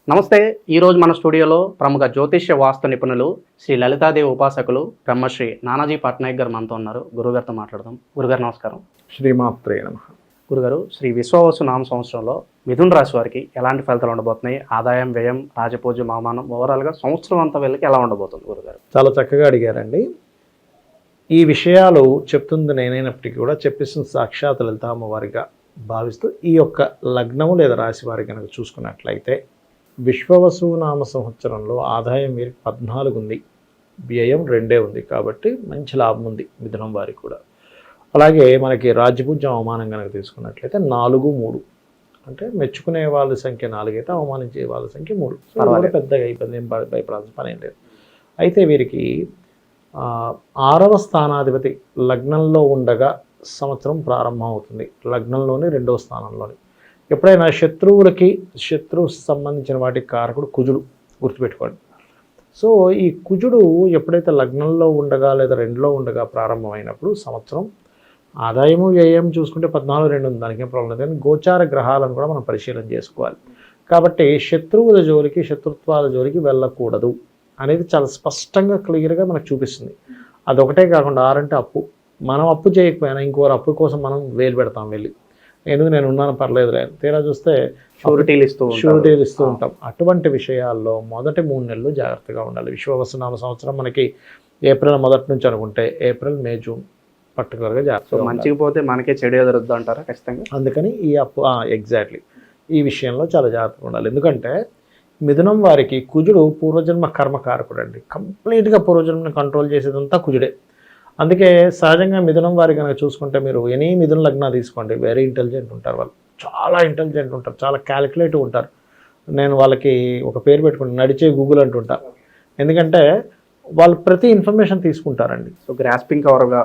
నమస్తే. ఈరోజు మన స్టూడియోలో ప్రముఖ జ్యోతిష్య వాస్తు నిపుణులు శ్రీ లలితాదేవి ఉపాసకులు బ్రహ్మశ్రీ నానాజీ పట్నాయక్ గారు మనతో ఉన్నారు. గురుగారితో మాట్లాడదాం. గురుగారు నమస్కారం. శ్రీమాత్రే నమః. గురుగారు, శ్రీ విశ్వవసు నామ సంవత్సరంలో మిథున రాశి వారికి ఎలాంటి ఫలితాలు ఉండబోతున్నాయి? ఆదాయం, వ్యయం, రాజపూజ్యం, అవమానం, ఓవరాల్గా సంవత్సరం అంతా వీళ్ళకి ఎలా ఉండబోతుంది గురుగారు? చాలా చక్కగా అడిగారండి. ఈ విషయాలు చెప్తుంది నేనైనప్పటికీ కూడా చెప్పేసిన సాక్షాత్ లలిత అమ్మవారిగా భావిస్తూ ఈ యొక్క లగ్నము లేదా రాశి వారి కనుక చూసుకున్నట్లయితే విశ్వవసు నామ సంవత్సరంలో ఆదాయం వీరికి 14 ఉంది, వ్యయం 2 ఉంది. కాబట్టి మంచి లాభం ఉంది మిథునం వారికి కూడా. అలాగే మనకి రాజ్యపూజ్యం అవమానం కనుక తీసుకున్నట్లయితే 4, 3 అంటే మెచ్చుకునే వాళ్ళ సంఖ్య 4 అయితే అవమానించే వాళ్ళ సంఖ్య 3. సో పెద్దగా ఇబ్బంది ఏం భయపడాల్సిన పని ఏం లేదు. అయితే వీరికి 6వ స్థానాధిపతి లగ్నంలో ఉండగా సంవత్సరం ప్రారంభం అవుతుంది. లగ్నంలోని 2వ స్థానంలోని. ఎప్పుడైనా శత్రువు సంబంధించిన వాటికి కారకుడు కుజుడు, గుర్తుపెట్టుకోండి. సో ఈ కుజుడు ఎప్పుడైతే లగ్నంలో ఉండగా లేదా 2లో ఉండగా ప్రారంభమైనప్పుడు సంవత్సరం ఆదాయము వ్యయం చూసుకుంటే 14, 2 ఉంది, దానికేం ప్రాబ్లం లేదు. కానీ గోచార గ్రహాలను కూడా మనం పరిశీలన చేసుకోవాలి. కాబట్టి శత్రువుల జోలికి, శత్రుత్వాల జోలికి వెళ్ళకూడదు అనేది చాలా స్పష్టంగా క్లియర్గా మనకు చూపిస్తుంది. అదొకటే కాకుండా 6 అంటే అప్పు. మనం అప్పు చేయకపోయినా ఇంకోరు అప్పు కోసం మనం వేలు పెడతాం వెళ్ళి, ఎందుకు నేను ఉన్నాను పర్లేదు లేదు. తీరా చూస్తే షూరిటీలు ఇస్తూ ఉంటాం. అటువంటి విషయాల్లో మొదటి 3 నెలలు జాగ్రత్తగా ఉండాలి. విశ్వవసునామ సంవత్సరం మనకి ఏప్రిల్ మొదటి నుంచి అనుకుంటే ఏప్రిల్, మే, జూన్ పర్టికులర్గా జాగ్రత్తగా. మంచిగా పోతే మనకే చెడు ఎదురొద్దు అంటారా ఖచ్చితంగా? అందుకని ఈ అప్పు ఎగ్జాక్ట్లీ ఈ విషయంలో చాలా జాగ్రత్తగా ఉండాలి. ఎందుకంటే మిథునం వారికి కుజుడు పూర్వజన్మ కర్మకారకుడు అండి. కంప్లీట్గా పూర్వజన్మని కంట్రోల్ చేసేదంతా కుజుడే. అందుకే సహజంగా మిథునం వారి కనుక చూసుకుంటే మీరు ఎనీ మిథున లగ్న తీసుకోండి, వెరీ ఇంటెలిజెంట్ ఉంటారు వాళ్ళు. చాలా ఇంటెలిజెంట్ ఉంటారు, చాలా క్యాలిక్యులేటివ్ ఉంటారు. నేను వాళ్ళకి ఒక పేరు పెట్టుకుంటాను, నడిచే గూగుల్ అంటుంటా. ఎందుకంటే వాళ్ళు ప్రతి ఇన్ఫర్మేషన్ తీసుకుంటారండి. సో గ్రాస్పింగ్ పవర్గా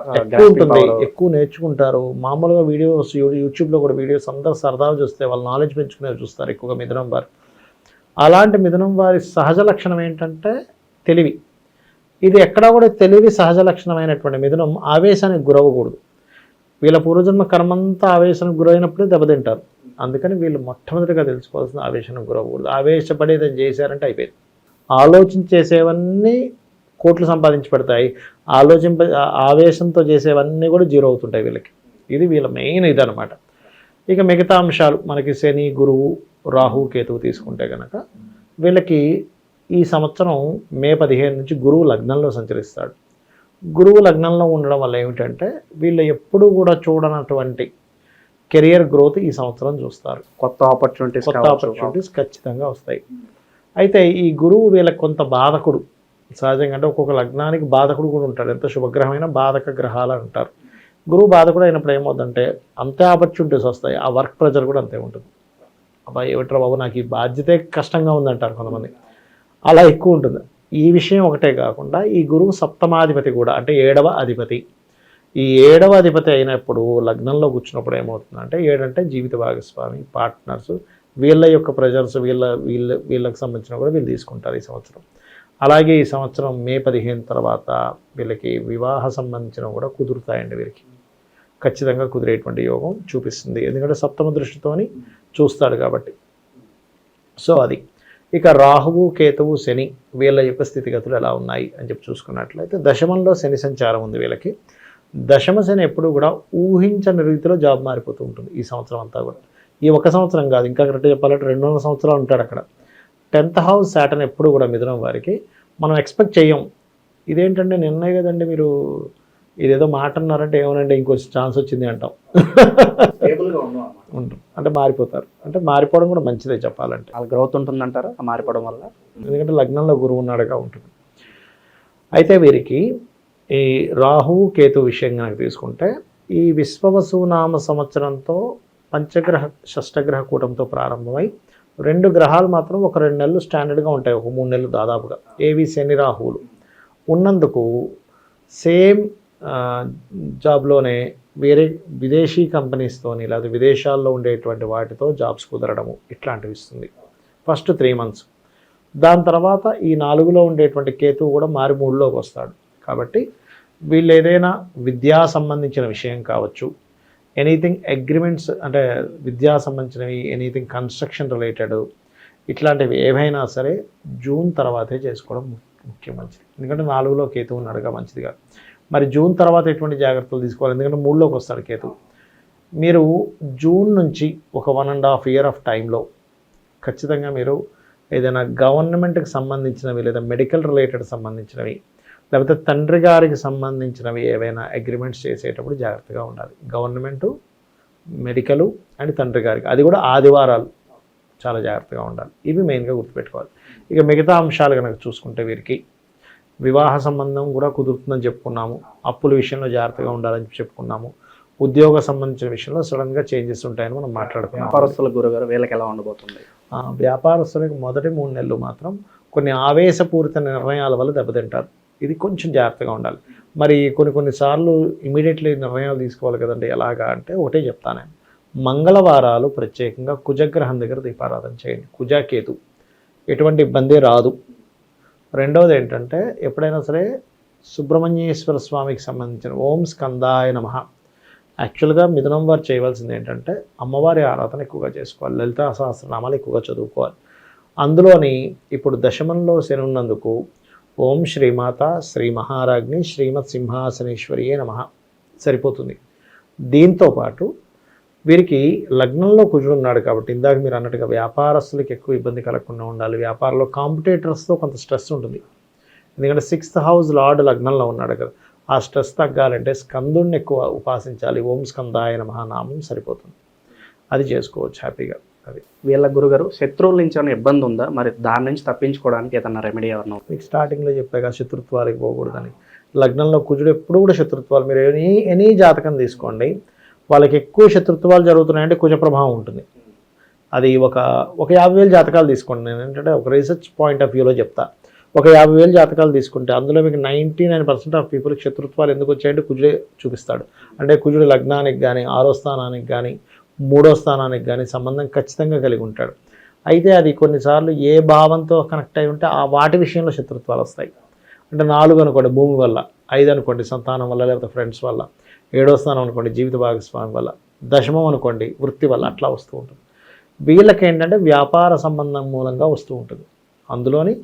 ఉంటుంది, ఎక్కువ నేర్చుకుంటారు. మామూలుగా వీడియోస్ యూట్యూబ్లో కూడా వీడియోస్ అందరూ సరదాగా చూస్తే వాళ్ళు నాలెడ్జ్ పెంచుకునేవి చూస్తారు ఎక్కువగా మిథునం వారు. అలాంటి మిథునం వారి సహజ లక్షణం ఏంటంటే తెలివి. ఇది ఎక్కడా కూడా తెలివి సహజ లక్షణమైనటువంటి మిథునం ఆవేశానికి గురవ్వకూడదు. వీళ్ళ పూర్వజన్మ కర్మంతా ఆవేశానికి గురైనప్పుడే దెబ్బతింటారు. అందుకని వీళ్ళు మొట్టమొదటిగా తెలుసుకోవాల్సిన ఆవేశానికి గురవ్వకూడదు. ఆవేశపడేది చేశారంటే అయిపోయింది. ఆలోచించేసేవన్నీ కోట్లు సంపాదించి పెడతాయి, ఆవేశంతో చేసేవన్నీ కూడా జీరో అవుతుంటాయి వీళ్ళకి. ఇది వీళ్ళ మెయిన్ ఇదనమాట. ఇక మిగతా అంశాలు మనకి శని, గురువు, రాహు, కేతువు తీసుకుంటే కనుక వీళ్ళకి ఈ సంవత్సరం మే 15 నుంచి గురువు లగ్నంలో సంచరిస్తాడు. గురువు లగ్నంలో ఉండడం వల్ల ఏమిటంటే వీళ్ళు ఎప్పుడూ కూడా చూడనటువంటి కెరియర్ గ్రోత్ ఈ సంవత్సరం చూస్తారు. కొత్త ఆపర్చునిటీస్ ఖచ్చితంగా వస్తాయి. అయితే ఈ గురువు వీళ్ళకి కొంత బాధకుడు. సహజంగా అంటే ఒక్కొక్క లగ్నానికి బాధకుడు కూడా ఉంటాడు. ఎంత శుభగ్రహమైన బాధక గ్రహాలు అంటారు. గురువు బాధకుడు అయినప్పుడు ఏమవుతుందంటే అంతే ఆపర్చునిటీస్ వస్తాయి. ఆ వర్క్ ప్రెజర్ కూడా అంతే ఉంటుంది. అబ్బాయి ఏమిట్రా బాబు, నాకు ఈ బాధ్యతే కష్టంగా ఉందంటారు కొంతమంది. అలా ఎక్కువ ఉంటుంది. ఈ విషయం ఒకటే కాకుండా ఈ గురువు సప్తమాధిపతి కూడా, అంటే 7వ అధిపతి. ఈ 7వ అధిపతి అయినప్పుడు లగ్నంలో కూర్చున్నప్పుడు ఏమవుతుందంటే 7 అంటే జీవిత భాగస్వామి, పార్ట్నర్స్, వీళ్ళ యొక్క ప్రెజర్స్ వీళ్ళకి సంబంధించిన కూడా వీళ్ళు తీసుకుంటారు ఈ సంవత్సరం. అలాగే ఈ సంవత్సరం మే 15 తర్వాత వీళ్ళకి వివాహ సంబంధించినవి కూడా కుదురుతాయండి. వీరికి ఖచ్చితంగా కుదిరేటువంటి యోగం చూపిస్తుంది. ఎందుకంటే సప్తమ దృష్టితోని చూస్తాడు కాబట్టి. సో అది. ఇక రాహువు, కేతువు, శని వీళ్ళ యొక్క స్థితిగతులు ఎలా ఉన్నాయి అని చెప్పి చూసుకున్నట్లయితే దశమంలో శని సంచారం ఉంది వీళ్ళకి. దశమ శని ఎప్పుడు కూడా ఊహించని రీతిలో జాబ్ మారిపోతూ ఉంటుంది ఈ సంవత్సరం అంతా కూడా. ఈ ఒక సంవత్సరం కాదు, ఇంకా కరెక్ట్ చెప్పాలంటే 2 సంవత్సరాలు ఉంటాడు అక్కడ. 10th హౌస్ సాటర్న్ ఎప్పుడు కూడా మిథునం వారికి మనం ఎక్స్పెక్ట్ చేయం. ఇదేంటంటే నిన్నే కదండి మీరు ఇదేదో మాట అన్నారంటే ఏమనంటే ఇంకో ఛాన్స్ వచ్చింది అంటాం. ఉంటుంది అంటే మారిపోతారు. అంటే మారిపోవడం కూడా మంచిదే చెప్పాలంటే. వాళ్ళ గ్రోత్ ఉంటుందంటారా మారిపోవడం వల్ల? ఎందుకంటే లగ్నంలో గురువు ఉన్నాడుగా ఉంటుంది. అయితే వీరికి ఈ రాహు, కేతు విషయం కనుక తీసుకుంటే ఈ విశ్వవసునామ సంవత్సరంతో పంచగ్రహ షష్టగ్రహ కూటంతో ప్రారంభమై 2 గ్రహాలు మాత్రం ఒక 2 నెలలు స్టాండర్డ్గా ఉంటాయి, ఒక 3 నెలలు దాదాపుగా. ఏవి? శని, రాహువులు ఉన్నందుకు సేమ్ జాబ్లోనే వేరే విదేశీ కంపెనీస్తోని లేదా విదేశాల్లో ఉండేటువంటి వాటితో జాబ్స్ కుదరడము ఇట్లాంటివి ఇస్తుంది ఫస్ట్ 3 months. దాని తర్వాత ఈ 4లో ఉండేటువంటి కేతువు కూడా మారి 3లోకి వస్తాడు. కాబట్టి వీళ్ళు ఏదైనా విద్యా సంబంధించిన విషయం కావచ్చు, ఎనీథింగ్ అగ్రిమెంట్స్ అంటే విద్యా సంబంధించినవి, ఎనీథింగ్ కన్స్ట్రక్షన్ రిలేటెడ్, ఇట్లాంటివి ఏవైనా సరే జూన్ తర్వాతే చేసుకోవడం ముఖ్యం మంచిది. ఎందుకంటే 4లో కేతు ఉన్నాడుగా మంచిది కాదు. మరి జూన్ తర్వాత ఎటువంటి జాగ్రత్తలు తీసుకోవాలి? ఎందుకంటే 3లోకి వస్తాడు కేతు. మీరు జూన్ నుంచి ఒక 1.5 year ఆఫ్ టైంలో ఖచ్చితంగా మీరు ఏదైనా గవర్నమెంట్కి సంబంధించినవి లేదా మెడికల్ రిలేటెడ్ సంబంధించినవి లేకపోతే తండ్రి గారికి సంబంధించినవి ఏవైనా అగ్రిమెంట్స్ చేసేటప్పుడు జాగ్రత్తగా ఉండాలి. గవర్నమెంటు, మెడికలు అండ్ తండ్రి గారికి, అది కూడా ఆదివారాలు చాలా జాగ్రత్తగా ఉండాలి. ఇవి మెయిన్గా గుర్తుపెట్టుకోవాలి. ఇక మిగతా అంశాలు కనుక చూసుకుంటే వీరికి వివాహ సంబంధం కూడా కుదురుతుందని చెప్పుకున్నాము. అప్పుల విషయంలో జాగ్రత్తగా ఉండాలని చెప్పుకున్నాము. ఉద్యోగ సంబంధించిన విషయంలో సడన్గా చేంజెస్ ఉంటాయని మనం మాట్లాడుకున్నాం. వ్యాపారస్తుల గురుగారు వీళ్ళకి ఎలా ఉండబోతుంది? వ్యాపారస్తులకు మొదటి 3 నెలలు మాత్రం కొన్ని ఆవేశపూరిత నిర్ణయాల వల్ల దెబ్బతింటారు. ఇది కొంచెం జాగ్రత్తగా ఉండాలి. మరి కొన్నిసార్లు ఇమీడియట్లీ నిర్ణయాలు తీసుకోవాలి కదండి. ఎలాగా అంటే ఒకటే చెప్తాను, మంగళవారాలు ప్రత్యేకంగా కుజగ్రహం దగ్గర దీపారాధన చేయండి. కుజకేతు ఎటువంటి ఇబ్బంది రాదు. రెండవది ఏంటంటే ఎప్పుడైనా సరే సుబ్రహ్మణ్యేశ్వర స్వామికి సంబంధించిన ఓం స్కందాయ నమః. యాక్చువల్గా మిథునం వారు చేయవలసింది ఏంటంటే అమ్మవారి ఆరాధన ఎక్కువగా చేసుకోవాలి, లలితా సహస్రనామాలు ఎక్కువగా చదువుకోవాలి. అందులోని ఇప్పుడు దశమంలో శని ఉన్నందుకు ఓం శ్రీమాత శ్రీ మహారాజ్ని శ్రీమత్ సింహాసనేశ్వరియే నమః సరిపోతుంది. దీంతోపాటు వీరికి లగ్నంలో కుజుడు ఉన్నాడు కాబట్టి ఇందాక మీరు అన్నట్టుగా వ్యాపారస్తులకి ఎక్కువ ఇబ్బంది కలగకుండా ఉండాలి. వ్యాపారంలో కాంపిటేటర్స్తో కొంత స్ట్రెస్ ఉంటుంది. ఎందుకంటే 6th house లార్డ్ లగ్నంలో ఉన్నాడు కదా, ఆ స్ట్రెస్ తగ్గాలంటే స్కందుడిని ఎక్కువ ఉపాసించాలి. ఓం స్కందాయ నమః నామం సరిపోతుంది. అది చేసుకోవచ్చు హ్యాపీగా. అది వీళ్ళ గురుగారు శత్రువుల నుంచి ఏమైనా ఇబ్బంది ఉందా? మరి దాని నుంచి తప్పించుకోవడానికి ఏదన్నా రెమెడీ ఏమన్నా? మీకు స్టార్టింగ్లో చెప్పాక శత్రుత్వాలకు పోకూడదని. లగ్నంలో కుజుడు ఎప్పుడు కూడా శత్రుత్వాలు, మీరు ఎనీ జాతకం తీసుకోండి, వాళ్ళకి ఎక్కువ శత్రుత్వాలు జరుగుతున్నాయంటే కుజ ప్రభావం ఉంటుంది. అది ఒక 50,000 జాతకాలు తీసుకోండి. నేను ఏంటంటే ఒక రీసెర్చ్ పాయింట్ ఆఫ్ వ్యూలో చెప్తా. ఒక 50,000 జాతకాలు తీసుకుంటే అందులో మీకు 99% ఆఫ్ పీపుల్కి శత్రుత్వాలు ఎందుకు వచ్చాయంటే కుజుడే చూపిస్తాడు. అంటే కుజుడు లగ్నానికి కానీ 6వ స్థానానికి కానీ 3వ స్థానానికి కానీ సంబంధం ఖచ్చితంగా కలిగి ఉంటాడు. అయితే అది కొన్నిసార్లు ఏ భావంతో కనెక్ట్ అయి ఉంటే ఆ వాటి విషయంలో శత్రుత్వాలు వస్తాయి. అంటే 4 అనుకోండి భూమి వల్ల, 5 అనుకోండి సంతానం వల్ల లేకపోతే ఫ్రెండ్స్ వల్ల, 7వ స్థానం అనుకోండి జీవిత భాగస్వామి వల్ల, దశమం అనుకోండి వృత్తి వల్ల, అట్లా వస్తూ ఉంటుంది. వీళ్ళకి ఏంటంటే వ్యాపార సంబంధం మూలంగా వస్తూ ఉంటుంది. అందులోని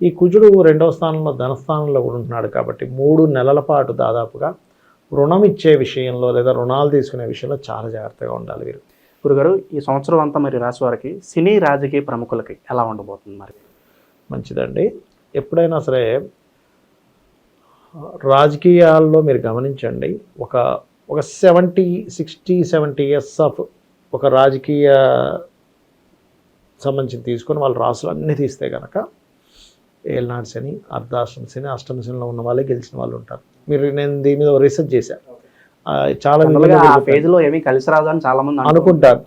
ఈ కుజుడు 2వ స్థానంలో ధనస్థానంలో కూడా ఉంటున్నాడు కాబట్టి 3 నెలల పాటు దాదాపుగా రుణం ఇచ్చే విషయంలో లేదా రుణాలు తీసుకునే విషయంలో చాలా జాగ్రత్తగా ఉండాలి వీరు. గురుగారు ఈ సంవత్సరం అంతా మరి రాశి వారికి సినీ రాజకీయ ప్రముఖులకి ఎలా ఉండబోతుంది మరి? మంచిదండి. ఎప్పుడైనా సరే రాజకీయాల్లో మీరు గమనించండి, ఒక 60-70 years ఆఫ్ ఒక రాజకీయ సంబంధించి తీసుకొని వాళ్ళ రాసులు అన్నీ తీస్తే కనుక ఏళ్ళనాడు శని, అర్ధాష్టమ శని, అష్టమ శనిలో ఉన్న వాళ్ళే గెలిచిన వాళ్ళు ఉంటారు. నేను దీని మీద రీసెర్చ్ చేశాను. చాలా పేజీలో ఏమీ కలిసి రాదు అని చాలా మంది అనుకుంటారు.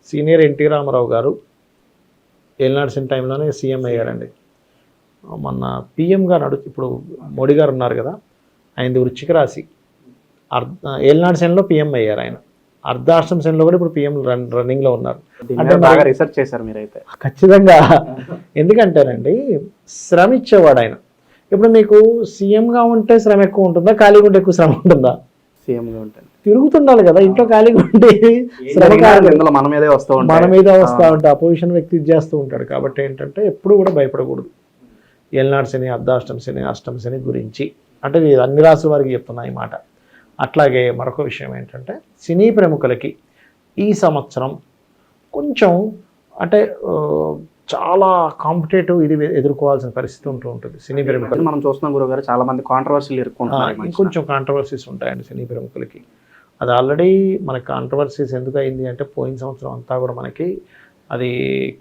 సీనియర్ ఎన్టీ రామారావు గారు ఏళ్ళనాడు శని టైంలోనే సీఎం అయ్యారండి. మొన్న పిఎం గారు ఇప్పుడు మోడీ గారు ఉన్నారు కదా, ఆయనది వృశ్చిక రాశి. ఏళ్ళనాడు శనిలో పిఎం అయ్యారు ఆయన. అర్ధాష్టమ శనిలో కూడా ఇప్పుడు పిఎం రన్నింగ్లో ఉన్నారు. అంటే బాగా రీసెర్చ్ చేశారు మీరైతే. ఖచ్చితంగా. ఎందుకంటేనండి శ్రమ ఇచ్చేవాడు ఆయన. ఇప్పుడు మీకు సీఎంగా ఉంటే శ్రమ ఎక్కువ ఉంటుందా, ఖాళీగా ఉంటే ఎక్కువ శ్రమ ఉంటుందా? సీఎంగా ఉంటుంది. తిరుగుతుండాలి కదా, ఇంట్లో ఖాళీగా ఉంటే శ్రమ మన మీదే వస్తూ ఉంటాయి, మన మీద వస్తూ ఉంటే అపోజిషన్ వ్యక్తి ఇది చేస్తూ ఉంటాడు. కాబట్టి ఏంటంటే ఎప్పుడు కూడా భయపడకూడదు. ఏళ్ళనాడు శని, అర్ధాష్టమ శని, అష్టమ శని గురించి అంటే ఇది అన్ని రాసుల వారికి చెప్తున్నా ఈ మాట. అట్లాగే మరొక విషయం ఏంటంటే సినీ ప్రముఖులకి ఈ సంవత్సరం కొంచెం అంటే చాలా కాంపిటేటివ్ ఇది ఎదుర్కోవాల్సిన పరిస్థితి ఉంటుంది సినీ ప్రముఖులు. మనం చూస్తున్నాం గురుగారు చాలా మంది కాంట్రవర్సీలు ఎదుర్కొంటున్నారు. ఇంకొంచెం కాంట్రవర్సీస్ ఉంటాయండి సినీ ప్రముఖులకి. అది ఆల్రెడీ మనకి కాంట్రవర్సీస్ ఎందుకు అయింది అంటే పోయిన సంవత్సరం అంతా కూడా మనకి అది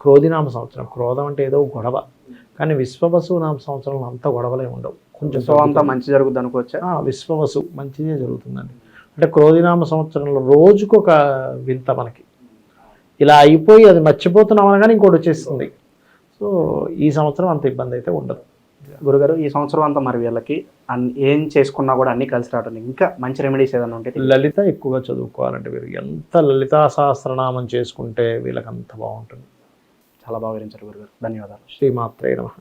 క్రోధినామ సంవత్సరం. క్రోధం అంటే ఏదో గొడవ, కానీ విశ్వవసు నామ సంవత్సరంలో అంత గొడవలే ఉండవు. కొంచెం అంతా మంచి జరుగుతుంది అనుకోవచ్చా? విశ్వవసు మంచిదే జరుగుతుందండి. అంటే క్రోధినామ సంవత్సరంలో రోజుకు ఒక వింత మనకి ఇలా అయిపోయి అది మర్చిపోతున్నాం అనగానే ఇంకోటి వచ్చేస్తుంది. సో ఈ సంవత్సరం అంత ఇబ్బంది అయితే ఉండదు. గురుగారు ఈ సంవత్సరం అంతా మరి వీళ్ళకి ఏం చేసుకున్నా కూడా అన్ని కలిసి రావడానికి ఇంకా మంచి రెమెడీస్ ఏదైనా ఉంటే? లలిత ఎక్కువగా చదువుకోవాలంటే వీరు ఎంత లలితా సహస్రనామం చేసుకుంటే వీళ్ళకి అంత బాగుంటుంది. చాలా బాగా వివరించారు గురుగారు. ధన్యవాదాలు. శ్రీమాత్రే నమః.